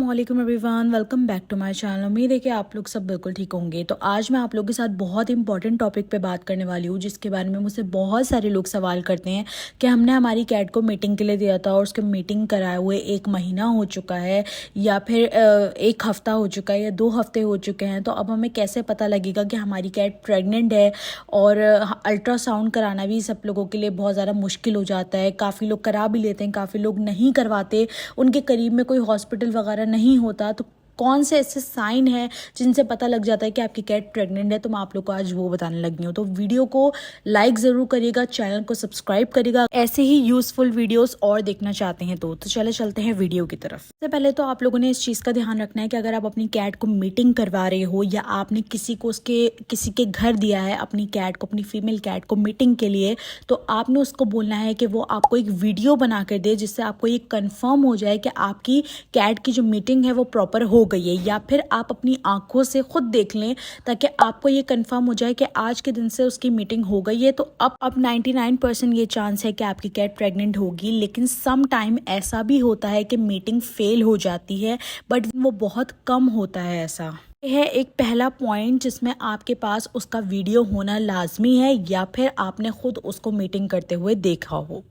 अस्सलामुअलैकुम everyone, welcome back to my channel. उम्मीद है कि आप लोग सब बिल्कुल ठीक होंगे। तो आज मैं आप लोगों के साथ बहुत इंपॉर्टेंट टॉपिक पे बात करने वाली हूँ, जिसके बारे में मुझसे बहुत सारे लोग सवाल करते हैं कि हमने हमारी कैट को मीटिंग के लिए दिया था और उसके मीटिंग कराए हुए 1 महीना हो चुका है या फिर 1 हफ़्ता हो चुका है या 2 हफ्ते हो चुके हैं। तो अब हमें कैसे पता लगेगा कि हमारी कैट प्रेग्नेंट है। और अल्ट्रासाउंड कराना भी सब लोगों के लिए बहुत ज़्यादा मुश्किल हो जाता है। काफ़ी लोग करा भी लेते हैं, काफ़ी लोग नहीं करवाते, उनके करीब में कोई हॉस्पिटल वगैरह नहीं होता। तो कौन से ऐसे साइन हैं जिनसे पता लग जाता है कि आपकी कैट प्रेग्नेंट है, तो मैं आप लोग को आज वो बताने लगी हूँ। तो वीडियो को लाइक ज़रूर करिएगा, चैनल को सब्सक्राइब करिएगा। ऐसे ही यूज़फुल वीडियोस और देखना चाहते हैं तो चले चलते हैं वीडियो की तरफ। सबसे पहले तो आप लोगों ने इस चीज़ का ध्यान रखना है कि अगर आप अपनी कैट को मीटिंग करवा रहे हो या आपने किसी के घर दिया है अपनी कैट को, अपनी फीमेल कैट को मीटिंग के लिए, तो आपने उसको बोलना है कि वो आपको एक वीडियो बना कर दे, जिससे आपको ये कंफर्म हो जाए कि आपकी कैट की जो मीटिंग है वो प्रॉपर हो गई है। या फिर आप अपनी आंखों से खुद देख लें, ताकि आपको ये कंफर्म हो जाए कि आज के दिन से उसकी मीटिंग हो गई है। तो अब 99% ये चांस है कि आपकी कैट प्रेग्नेंट होगी। लेकिन सम टाइम ऐसा भी होता है कि मीटिंग फेल हो जाती है, बट वो बहुत कम होता है। ऐसा है एक पहला पॉइंट जिसमें आपके पास उसका वीडियो होना लाजमी है, या फिर आपने खुद उसको मीटिंग करते हुए देखा हो।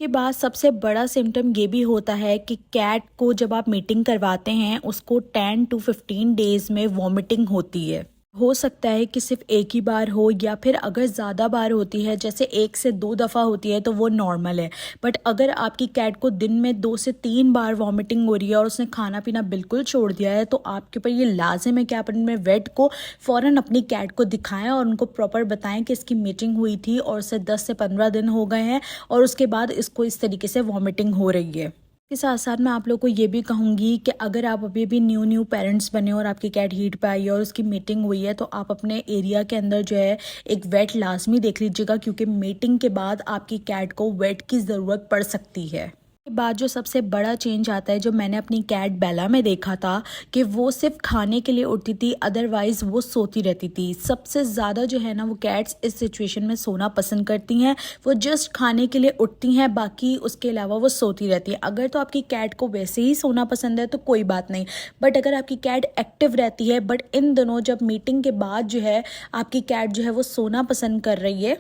के बाद सबसे बड़ा सिम्टम ये भी होता है कि कैट को जब आप मीटिंग करवाते हैं, उसको 10 to 15 डेज़ में वॉमिटिंग होती है। हो सकता है कि सिर्फ एक ही बार हो, या फिर अगर ज़्यादा बार होती है, जैसे 1 से 2 दफ़ा होती है, तो वो नॉर्मल है। बट अगर आपकी कैट को दिन में 2 से 3 बार वॉमिटिंग हो रही है और उसने खाना पीना बिल्कुल छोड़ दिया है, तो आपके ऊपर ये लाजिम है कि आप अपने वेट को फ़ौरन अपनी कैट को दिखाएं और उनको प्रॉपर बताएं कि इसकी मीटिंग हुई थी और उसे 10 से 15 दिन हो गए हैं और उसके बाद इसको इस तरीके से वॉमिटिंग हो रही है। के साथ साथ मैं आप लोग को ये भी कहूँगी कि अगर आप अभी भी न्यू पेरेंट्स बने और आपकी कैट हीट पे आई है और उसकी मीटिंग हुई है, तो आप अपने एरिया के अंदर जो है एक वेट लाजमी देख लीजिएगा, क्योंकि मीटिंग के बाद आपकी कैट को वेट की ज़रूरत पड़ सकती है। के बाद जो सबसे बड़ा चेंज आता है, जो मैंने अपनी कैट बेला में देखा था, कि वो सिर्फ खाने के लिए उठती थी, अदरवाइज़ वो सोती रहती थी। सबसे ज़्यादा जो है ना, वो कैट्स इस सिचुएशन में सोना पसंद करती हैं। वो जस्ट खाने के लिए उठती हैं, बाकी उसके अलावा वो सोती रहती है। अगर तो आपकी कैट को वैसे ही सोना पसंद है तो कोई बात नहीं, बट अगर आपकी कैट एक्टिव रहती है, बट इन दिनों जब मीटिंग के बाद जो है आपकी कैट जो है वो सोना पसंद कर रही है,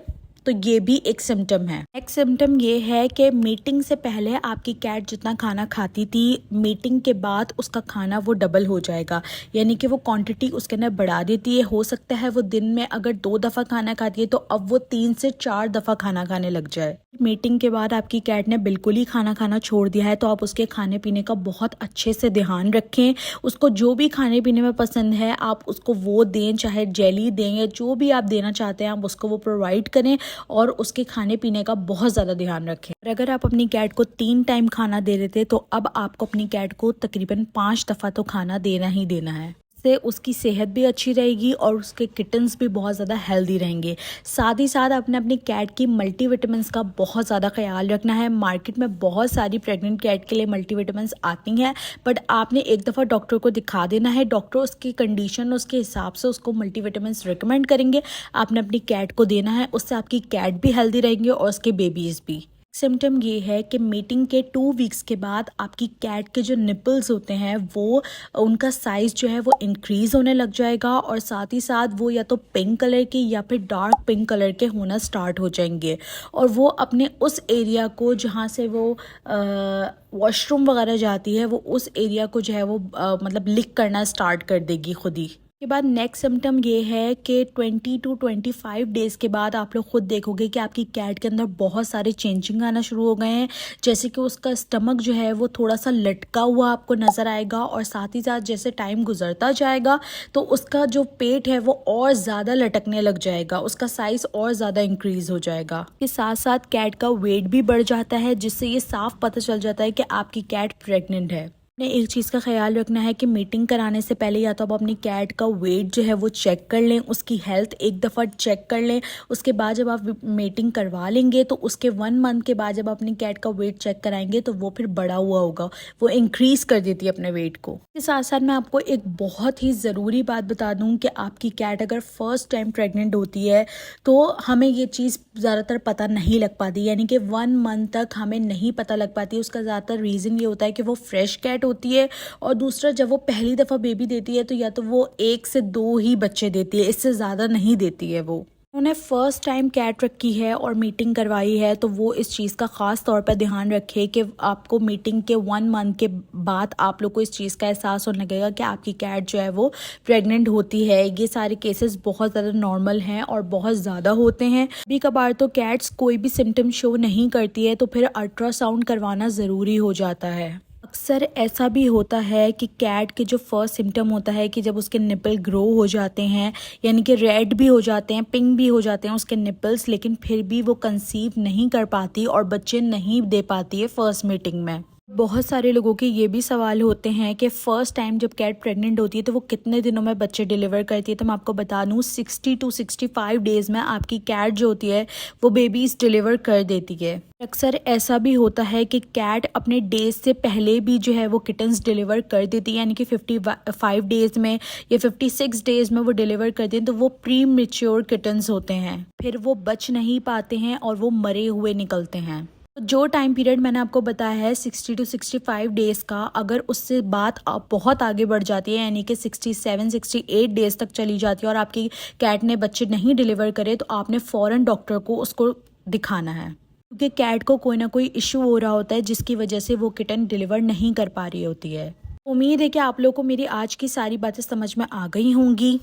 तो ये भी एक सिम्टम है। नेक्स्ट सिम्टम ये है कि मीटिंग से पहले आपकी कैट जितना खाना खाती थी, मीटिंग के बाद उसका खाना वो डबल हो जाएगा, यानी कि वो क्वांटिटी उसके अंदर बढ़ा देती है। हो सकता है वो दिन में अगर 2 दफ़ा खाना खाती है, तो अब वो 3 से 4 दफ़ा खाना खाने लग जाए। मीटिंग के बाद आपकी कैट ने बिल्कुल ही खाना खाना छोड़ दिया है, तो आप उसके खाने पीने का बहुत अच्छे से ध्यान रखें। उसको जो भी खाने पीने में पसंद है आप उसको वो दें, चाहे जेली दें या जो भी आप देना चाहते हैं आप उसको वो प्रोवाइड करें, और उसके खाने पीने का बहुत ज़्यादा ध्यान रखें। और अगर आप अपनी कैट को 3 टाइम खाना दे रहे थे, तो अब आपको अपनी कैट को तकरीबन 5 दफ़ा तो खाना देना ही देना है। से उसकी सेहत भी अच्छी रहेगी और उसके किटन्स भी बहुत ज़्यादा हेल्दी रहेंगे। साथ ही साथ आपने अपनी कैट की मल्टीविटामिन्स का बहुत ज़्यादा ख्याल रखना है। मार्केट में बहुत सारी प्रेग्नेंट कैट के लिए मल्टीविटामिन्स आती हैं, बट आपने एक दफ़ा डॉक्टर को दिखा देना है। डॉक्टर उसकी कंडीशन, उसके हिसाब से उसको मल्टीविटामिन्स रिकमेंड करेंगे, आपने अपनी कैट को देना है। उससे आपकी कैट भी हेल्दी रहेंगे और उसके बेबीज़ भी। सिम्टम ये है कि मीटिंग के 2 वीक्स के बाद आपकी कैट के जो निपल्स होते हैं, वो उनका साइज़ जो है वो इंक्रीज़ होने लग जाएगा, और साथ ही साथ वो या तो पिंक कलर के या फिर डार्क पिंक कलर के होना स्टार्ट हो जाएंगे। और वो अपने उस एरिया को जहाँ से वो वॉशरूम वगैरह जाती है, वो उस एरिया को जो है वो मतलब लिक करना स्टार्ट कर देगी खुद ही। के बाद नेक्स्ट सिम्टम ये है कि 20 to 25 डेज़ के बाद आप लोग खुद देखोगे कि आपकी कैट के अंदर बहुत सारे चेंजिंग आना शुरू हो गए हैं। जैसे कि उसका स्टमक जो है वो थोड़ा सा लटका हुआ आपको नज़र आएगा, और साथ ही साथ जैसे टाइम गुजरता जाएगा तो उसका जो पेट है वो और ज़्यादा लटकने लग जाएगा, उसका साइज़ और ज़्यादा इंक्रीज़ हो जाएगा। इसके साथ साथ कैट का वेट भी बढ़ जाता है, जिससे ये साफ पता चल जाता है कि आपकी कैट प्रेग्नेंट है। ने एक चीज़ का ख्याल रखना है कि मीटिंग कराने से पहले या तो आप अपनी कैट का वेट जो है वो चेक कर लें, उसकी हेल्थ एक दफ़ा चेक कर लें। उसके बाद जब आप मीटिंग करवा लेंगे, तो उसके 1 मंथ के बाद जब आप अपनी कैट का वेट चेक कराएंगे, तो वो फिर बढ़ा हुआ होगा, वो इंक्रीज़ कर देती है अपने वेट को। इसके साथ साथ मैं आपको एक बहुत ही ज़रूरी बात बता दूँ कि आपकी कैट अगर फर्स्ट टाइम प्रेगनेंट होती है, तो हमें ये चीज़ ज़्यादातर पता नहीं लग पाती, यानी कि 1 मंथ तक हमें नहीं पता लग पाती। उसका ज़्यादातर रीज़न ये होता है कि वो फ्रेश कैट होती है, और दूसरा जब वो पहली दफ़ा बेबी देती है तो या तो वो 1 से 2 ही बच्चे देती है, इससे ज़्यादा नहीं देती है वो। उन्होंने फ़र्स्ट टाइम कैट रखी है और मीटिंग करवाई है, तो वो इस चीज़ का ख़ास तौर पर ध्यान रखे कि आपको मीटिंग के 1 मंथ के बाद आप लोग को इस चीज़ का एहसास होने लगेगा कि आपकी कैट जो है वो प्रेग्नेंट होती है। ये सारे केसेस बहुत ज़्यादा नॉर्मल हैं और बहुत ज़्यादा होते हैं। कभी कभार तो कैट्स कोई भी सिम्टम शो नहीं करती है, तो फिर अल्ट्रासाउंड करवाना ज़रूरी हो जाता है। अक्सर ऐसा भी होता है कि कैट के जो फर्स्ट सिम्टम होता है कि जब उसके निपल ग्रो हो जाते हैं, यानी कि रेड भी हो जाते हैं, पिंक भी हो जाते हैं उसके निपल्स, लेकिन फिर भी वो कंसीव नहीं कर पाती और बच्चे नहीं दे पाती है फर्स्ट मीटिंग में। बहुत सारे लोगों के ये भी सवाल होते हैं कि फ़र्स्ट टाइम जब कैट प्रेग्नेंट होती है तो वो कितने दिनों में बच्चे डिलीवर करती है। तो मैं आपको बता दूँ 60 to 65 डेज़ में आपकी कैट जो होती है वो बेबीज़ डिलीवर कर देती है। अक्सर ऐसा भी होता है कि कैट अपने डेज से पहले भी जो है वो किटन्स डिलीवर कर देती है, यानी कि 55 डेज़ में या 56 डेज़ में वो डिलीवर करती हैं, तो वो प्री मेच्योर किटन्स होते हैं, फिर वो बच नहीं पाते हैं और वो मरे हुए निकलते हैं। जो टाइम पीरियड मैंने आपको बताया है 60 to 65 डेज़ का, अगर उससे बात बहुत आगे बढ़ जाती है, यानी कि 67-68 डेज़ तक चली जाती है और आपकी कैट ने बच्चे नहीं डिलीवर करे, तो आपने फ़ौरन डॉक्टर को उसको दिखाना है, क्योंकि कैट को कोई ना कोई इशू हो रहा होता है जिसकी वजह से वो किटन डिलीवर नहीं कर पा रही होती है। उम्मीद है कि आप लोगों को मेरी आज की सारी बातें समझ में आ गई होंगी।